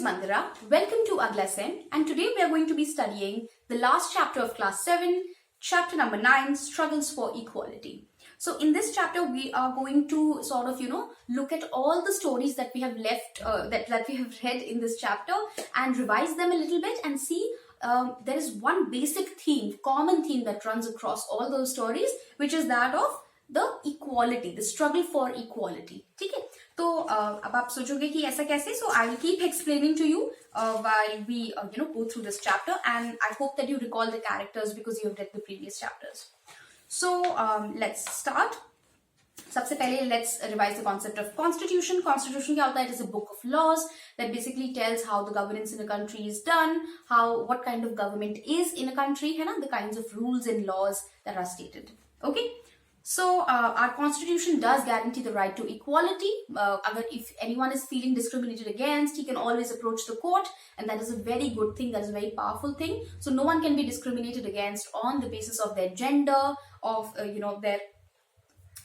Mandira. Welcome to AglaSem, and today we are going to be studying the last chapter of class 7, chapter number 9, Struggles for Equality. So in this chapter, we are going to sort of, look at all the stories that we have left, that we have read in this chapter and revise them a little bit and see there is one basic theme, common theme that runs across all those stories, which is that of the equality, the struggle for equality. ठीक है? तो अब आप सोचोगे कि ऐसा कैसे? So I will keep explaining to you while we go through this chapter, and I hope that you recall the characters because you have read the previous chapters. So let's start. सबसे पहले let's revise the concept of constitution. Constitution क्या होता है? It is a book of laws that basically tells how the governance in a country is done, what kind of government is in a country, है ना? The kinds of rules and laws that are stated. Okay. So our constitution does guarantee the right to equality. If anyone is feeling discriminated against, he can always approach the court, and that is a very good thing. That is a very powerful thing. So no one can be discriminated against on the basis of their gender, of their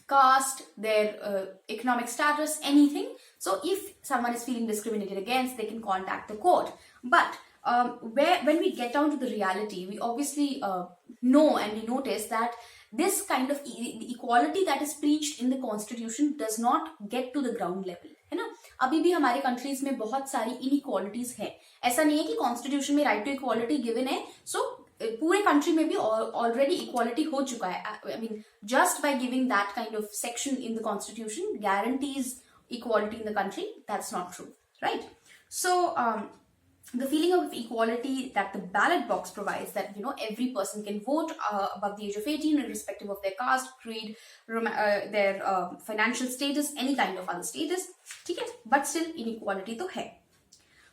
caste, their economic status, anything. So if someone is feeling discriminated against, they can contact the court. But when we get down to the reality, we obviously know and we notice that this kind of equality that is preached in the constitution does not get to the ground level, है ना? अभी भी हमारे countries में बहुत सारी inequalities हैं. ऐसा नहीं है कि constitution में right to equality given है, so पूरे country में भी already equality हो चुका है. I mean, just by giving that kind of section in the constitution guarantees equality in the country. That's not true, right? So the feeling of equality that the ballot box provides, that every person can vote above the age of 18 irrespective of their caste, creed, their financial status, any kind of other status, ठीक है? But still inequality तो है.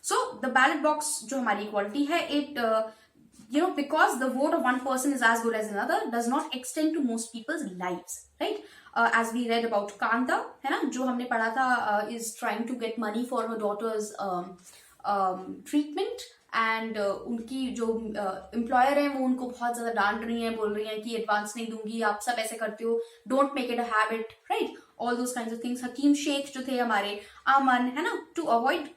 So the ballot box जो हमारी equality है, it because the vote of one person is as good as another, does not extend to most people's lives, right? As we read about Kanta, है ना, जो हमने पढ़ा था, is trying to get money for her daughter's treatment, and उनकी जो employer है वो उनको बहुत ज्यादा डांट रही हैं, बोल रही हैं कि एडवांस नहीं दूंगी, आप सब ऐसे करते हो, don't make it a habit, right? All those kinds of things. Hakim Sheikh जो थे हमारे, अमन, है ना, to avoid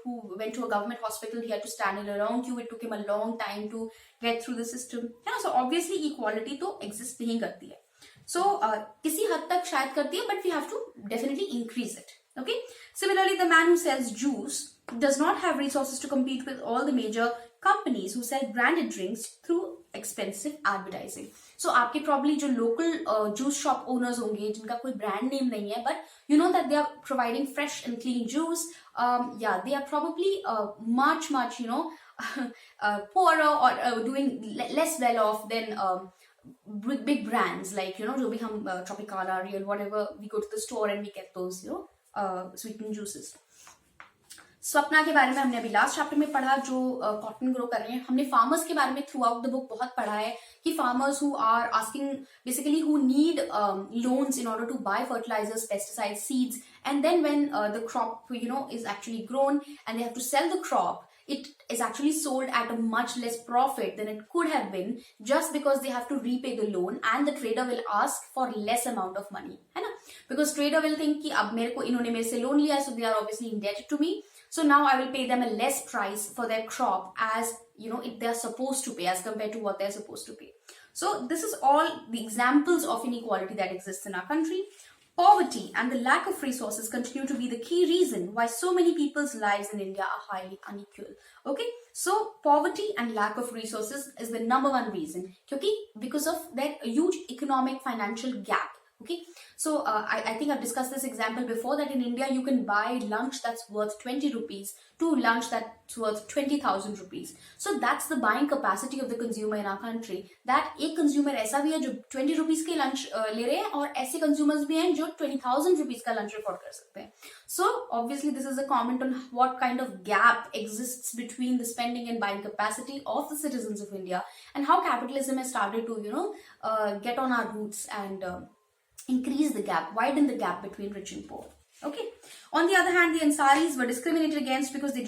who went to a government hospital, he had to stand in a long queue. It took him a long time to get through the system, है ना? So obviously equality तो exist नहीं करती है. So किसी हद तक शायद करती है, but we have to definitely increase it. Okay. Similarly, the man who sells juice does not have resources to compete with all the major companies who sell branded drinks through expensive advertising. So, आपके probably जो local juice shop owners होंगे जिनका कोई brand name नहीं है, but you know that they are providing fresh and clean juice. They are probably much poorer or doing less well off than big brands like जो भी हम Tropicana, Real, whatever. We go to the store and we get those sweetened juices. Swapna के बारे में हमने अभी last chapter में पढ़ा, जो कॉटन ग्रो कर रहे हैं. हमने फार्मर्स के बारे में थ्रू आउट द बुक बहुत पढ़ा है कि farmers who are asking, basically who need loans in order to buy fertilisers, pesticides, seeds, and then when the crop is actually grown and they have to sell the crop, it is actually sold at a much less profit than it could have been, just because they have to repay the loan and the trader will ask for less amount of money, है ना? Because trader will think कि अब मेरे को इन्होंने मेरे से loan लिया है, so they are obviously indebted to me, so now I will pay them a less price for their crop, as if they are supposed to pay, as compared to what they are supposed to pay. So this is all the examples of inequality that exists in our country. Poverty and the lack of resources continue to be the key reason why so many people's lives in India are highly unequal. Okay, so poverty and lack of resources is the number one reason, because of that huge economic financial gap. Okay, so I think I've discussed this example before, that in India you can buy lunch that's worth 20 rupees to lunch that's worth 20,000 rupees. So that's the buying capacity of the consumer in our country. That एक consumer ऐसा भी है जो 20 rupees के lunch ले रहे हैं, और ऐसे consumers भी हैं जो 20,000 rupees का lunch afford कर सकते हैं. So obviously this is a comment on what kind of gap exists between the spending and buying capacity of the citizens of India, and how capitalism has started to get on our roots and increase the gap, widen the gap between rich and poor. Okay. On the other hand, the Ansaris were discriminated against because they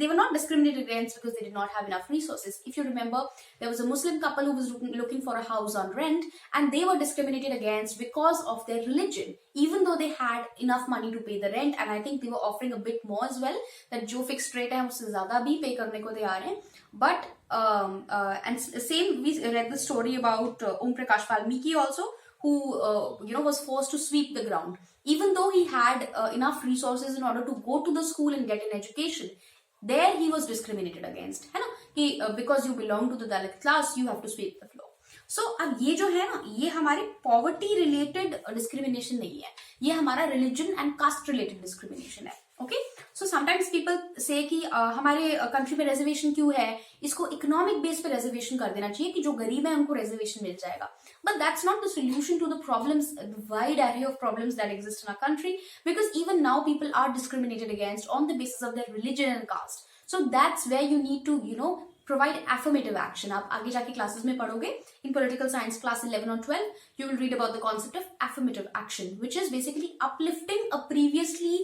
were not discriminated against because they did not have enough resources. If you remember, there was a Muslim couple who was looking for a house on rent, and they were discriminated against because of their religion, even though they had enough money to pay the rent, and I think they were offering a bit more as well, that जो fixed rate है उससे ज़्यादा भी pay करने को तैयार हैं. But and same, we read the story about Om Prakash Valmiki also, who was forced to sweep the ground, even though he had enough resources in order to go to the school and get an education. There he was discriminated against, है ना, because you belong to the Dalit class, you have to sweep the floor. So अब ये जो है ना, ये हमारे poverty related discrimination नहीं है, ये हमारा religion and caste related discrimination है. Okay, so sometimes people say कि हमारे country में reservation क्यों है, इसको economic base पे reservation कर देना चाहिए कि जो गरीब है उनको reservation मिल जाएगा. But that's not the solution to the problems, the wide array of problems that exist in our country, because even now people are discriminated against on the basis of their religion and caste. So that's where you need to, provide affirmative action. आप आगे जाके classes में पढ़ोगे, in political science class 11 or 12, you will read about the concept of affirmative action, which is basically uplifting a previously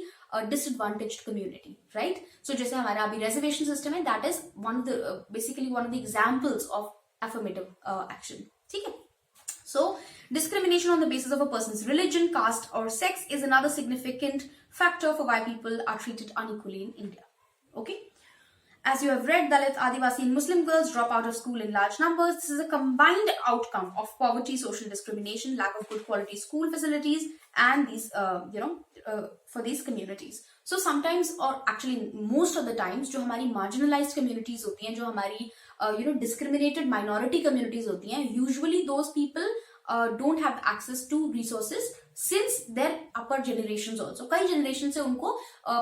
disadvantaged community, right? So जैसे हमारा अभी reservation system है, that is basically one of the examples of affirmative action. ठीक है? So, discrimination on the basis of a person's religion, caste, or sex is another significant factor for why people are treated unequally in India. Okay? As you have read, Dalit, Adivasi, and Muslim girls drop out of school in large numbers. This is a combined outcome of poverty, social discrimination, lack of good quality school facilities, and these, for these communities. So sometimes, or actually most of the times, जो हमारी marginalized communities होती हैं, जो हमारी discriminated minority communities होती हैं, usually those people don't have access to resources since their upper generations also. कई generation से उनको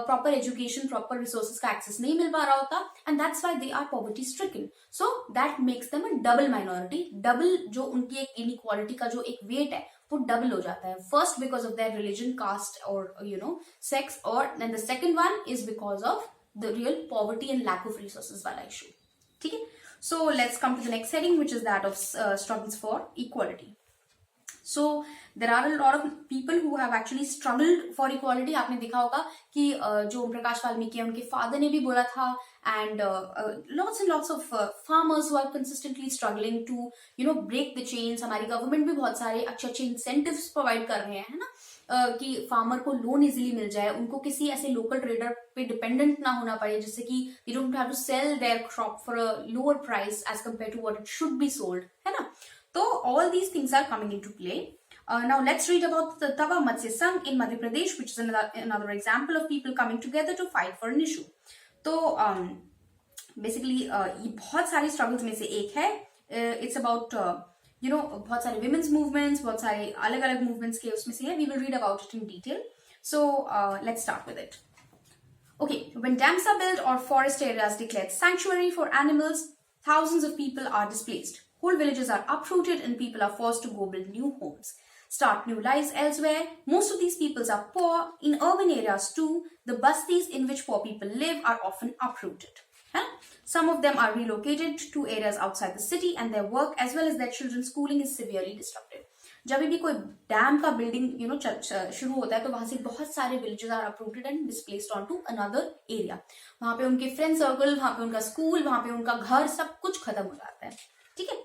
proper education, proper resources का access नहीं मिल पा रहा होता, and that's why they are poverty stricken. So that makes them a double minority. Double जो उनकी एक inequality का जो एक weight है, वो double हो जाता है. First because of their religion, caste, or sex, or then the second one is because of the real poverty and lack of resources वाला issue. ठीक है? So let's come to the next heading, which is that of struggles for equality. So there are a lot of people who have actually struggled for equality. आपने देखा होगा कि जो ओम प्रकाश वाल्मीकि है, उनके फादर ने भी बोला था, and lots and lots of farmers who are consistently struggling to break the chains. हमारी government भी बहुत सारे अच्छे incentives provide कर रहे हैं, है ना, कि farmer को loan easily मिल जाए, उनको किसी ऐसे local trader पे dependent ना होना पड़े, जिससे कि they don't have to sell their crop for a lower price as compared to what it should be sold, है ना. So all these things are coming into play. Now let's read about the Tava Matsuyasang in Madhya Pradesh, which is another example of people coming together to fight for an issue. So basically ये बहुत सारी struggles में से एक है. It's about बहुत सारे women's movements, बहुत सारे अलग-अलग movements के उसमें से है. We will read about it in detail. So let's start with it. Okay, when dams are built or forest areas declared sanctuary for animals, thousands of people are displaced. Whole villages are uprooted and people are forced to go build new homes, start new lives elsewhere. Most of these peoples are poor. In urban areas too, the bastis in which poor people live are often uprooted. Some of them are relocated to areas outside the city, and their work as well as their children's schooling is severely disrupted. जब भी कोई dam का building शुरू होता है, तो वहां से बहुत सारे villages are uprooted and displaced onto another area. वहां पे उनके friend circle, वहां पे उनका school, वहां पे उनका घर, सब कुछ खत्म हो जाता है. ठीक है?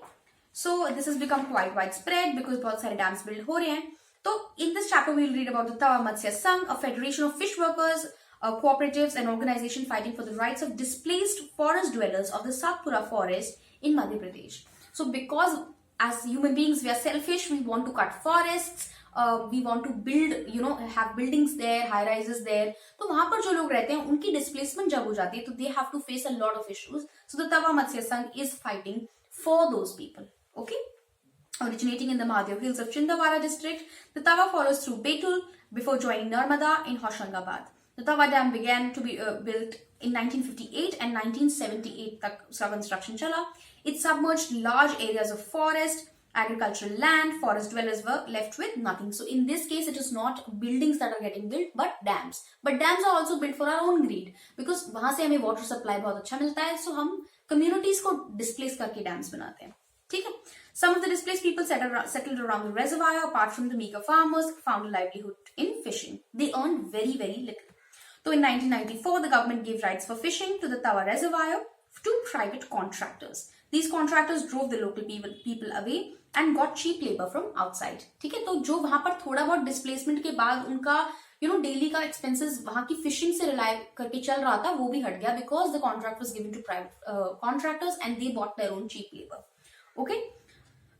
So this has become quite widespread because बहुत सारे dams build हो रहे हैं. तो in this chapter we will read about the Tava Matsuyasang, a federation of fish workers, cooperatives, and organization fighting for the rights of displaced forest dwellers of the Satpura forest in Madhya Pradesh. So because as human beings we are selfish, we want to cut forests, we want to build, have buildings there, high rises there. तो वहां पर जो लोग रहते हैं उनकी displacement जब हो जाती है, तो they have to face a lot of issues. So the Tava Matsuyasang is fighting for those people. Okay, originating in the Madhya Hills of Chindawara district, the Tava follows through Betul before joining Narmada in Hoshangabad. The Tava Dam began to be built in 1958 and 1978 तक उसका construction चला. It submerged large areas of forest, agricultural land. Forest dwellers were left with nothing. So in this case, it is not buildings that are getting built, but dams. But dams are also built for our own greed because वहां से हमें water supply बहुत अच्छा मिलता है. So हम communities को displace करके dams बनाते हैं. ठीक है? Some of the displaced people settled around the reservoir. Apart from the meager farmers, found a livelihood in fishing. They earned very, very little. So in 1994, the government gave rights for fishing to the Tava reservoir to private contractors. These contractors drove the local people away and got cheap labor from outside. ठीक है, तो जो वहां पर थोड़ा बहुत displacement के बाद उनका डेली का एक्सपेंसेस वहां की फिशिंग से रिलाई करके चल रहा था, वो भी हट गया because the contract was given to private contractors and they bought their own cheap labour. Okay.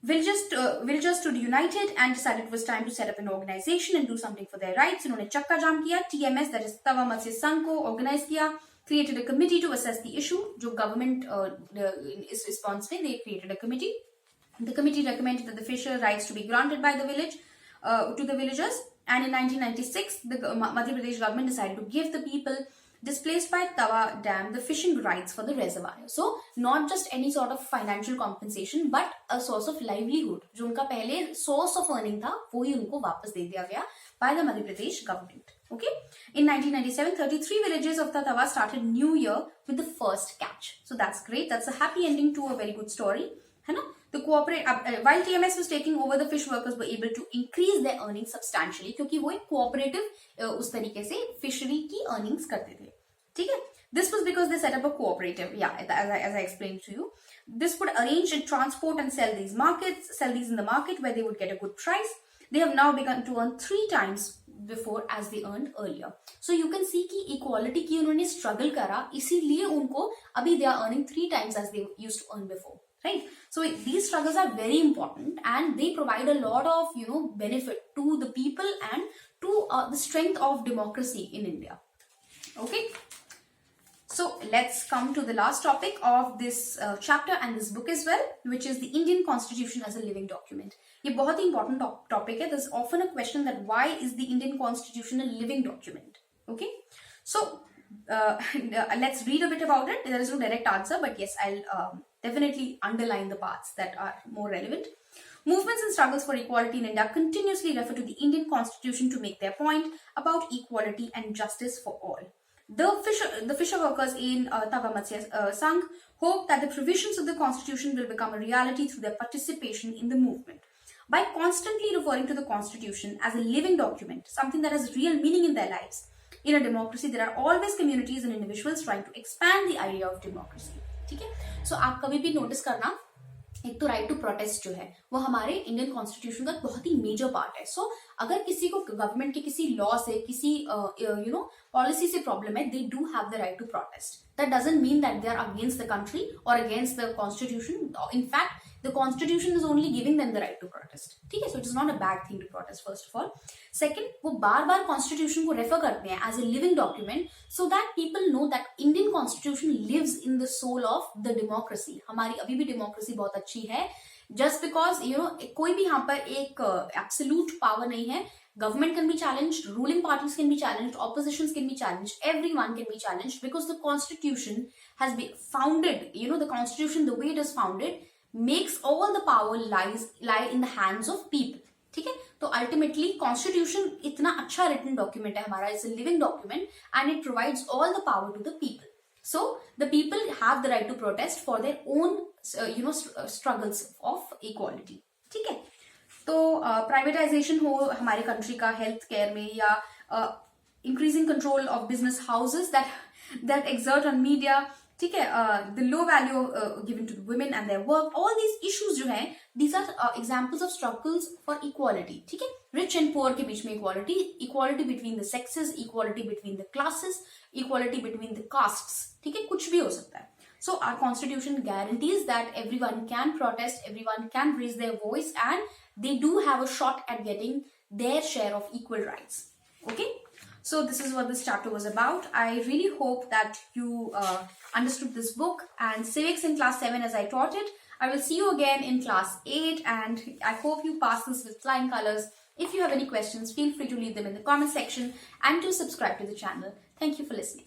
Villagers stood united and decided it was time to set up an organization and do something for their rights. इन्होंने चक्का जाम किया. TMS, that is Tava Matsuyasang को organize किया, created a committee to assess the issue. जो government is response में, they created a committee. The committee recommended that the fisher rights to be granted by the village to the villagers. And in 1996, the Madhya Pradesh government decided to give the people displaced by Tava Dam the fishing rights for the reservoir. So not just any sort of financial compensation, but a source of livelihood. जो उनका पहले source of earning था, वो ही उनको वापस दे दिया गया by the Madhya Pradesh government. Okay. In 1997, 33 villages of the Tava started New Year with the first catch. So that's great. That's a happy ending to a very good story. है ना? The while TMS was taking over, the fish workers were able to increase their earnings substantially क्योंकि वो एक cooperative उस तरीके से fishery की earnings करते थे. ठीक है? This was because they set up a cooperative. Yeah, as I explained to you, this would arrange and transport and sell these in the market where they would get a good price. They have now begun to earn 3 times before as they earned earlier. So you can see कि equality की उन्होंने struggle करा, इसीलिए उनको अभी they are earning 3 times as they used to earn before. Right? So these struggles are very important and they provide a lot of benefit to the people and to the strength of democracy in India. Okay. So let's come to the last topic of this chapter and this book as well, which is the Indian Constitution as a living document. ये बहुत ही important topic है. There's often a question that why is the Indian Constitution a living document? Okay. So let's read a bit about it. There is no direct answer, but yes, I'll definitely underline the parts that are more relevant. Movements and struggles for equality in India continuously refer to the Indian Constitution to make their point about equality and justice for all. The fisher workers in Tava Matsuyasang hope that the provisions of the Constitution will become a reality through their participation in the movement. By constantly referring to the Constitution as a living document, something that has real meaning in their lives, in a democracy, there are always communities and individuals trying to expand the idea of democracy. ठीक है? So आप कभी भी notice करना, एक तो right to protest जो है वो हमारे इंडियन कॉन्स्टिट्यूशन का बहुत ही मेजर पार्ट है. सो अगर किसी को गवर्नमेंट के किसी लॉ से किसी पॉलिसी से प्रॉब्लम है, they do have the right to protest. That doesn't mean that they are against the country और against the constitution. In fact the constitution is only giving them the right to protest. ठीक है? So it is not a bad thing to protest first of all. Second, वो बार बार constitution को refer करते हैं as a living document so that people know that Indian constitution lives in the soul of the democracy. हमारी अभी भी democracy बहुत अच्छी है. Just because कोई भी यहाँ पर एक absolute power नहीं है. Government can be challenged, ruling parties can be challenged, oppositions can be challenged, everyone can be challenged because the constitution has been founded. The constitution, the way it is founded, makes all the power lie in the hands of people. ठीक है? तो ultimately constitution इतना अच्छा written document है हमारा, it's a living document and it provides all the power to the people. So the people have the right to protest for their own struggles of equality. ठीक है? तो privatization हो हमारे country का health care में या increasing control of business houses that exert on media, ठीक है, the low value given to the women and their work, all these issues जो हैं, these are examples of struggles for equality. ठीक है, rich and poor के बीच में equality, equality between the sexes, equality between the classes, equality between the castes. ठीक है, कुछ भी हो सकता है. So our constitution guarantees that everyone can protest, everyone can raise their voice, and they do have a shot at getting their share of equal rights. Okay. So this is what this chapter was about. I really hope that you understood this book and civics in class 7 as I taught it. I will see you again in class 8 and I hope you pass this with flying colors. If you have any questions, feel free to leave them in the comment section and to subscribe to the channel. Thank you for listening.